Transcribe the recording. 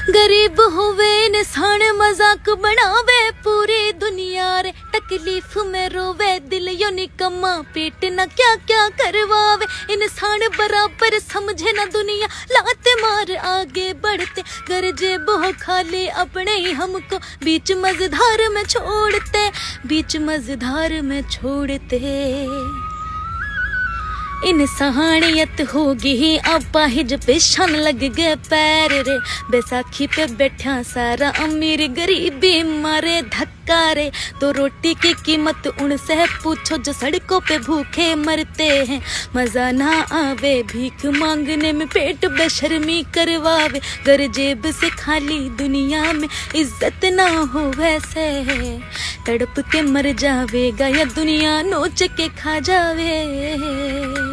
गरीब होवे इंसान मजाक बनावे पूरी दुनिया रे, तकलीफ में रोवे दिल यो निकम्मा पेट न क्या क्या करवावे। इंसान बराबर समझे ना दुनिया लाते मार आगे बढ़ते, गरजे बहु खाली अपने ही हमको बीच मझधार में छोड़ते, बीच मझधार में छोड़ते। इंसानियत होगी अपाहिज पे शन लग गए पैर रे, बैसाखी पे बैठा सारा अमीर गरीबी मारे धक्का रे। तो रोटी की कीमत उनसे पूछो जो सड़कों पे भूखे मरते हैं, मजा ना आवे भीख मांगने में पेट बेशर्मी करवावे। गर जेब से खाली दुनिया में इज्जत ना हो वैसे, तड़प के मर जावेगा या दुनिया नोच के खा जावे।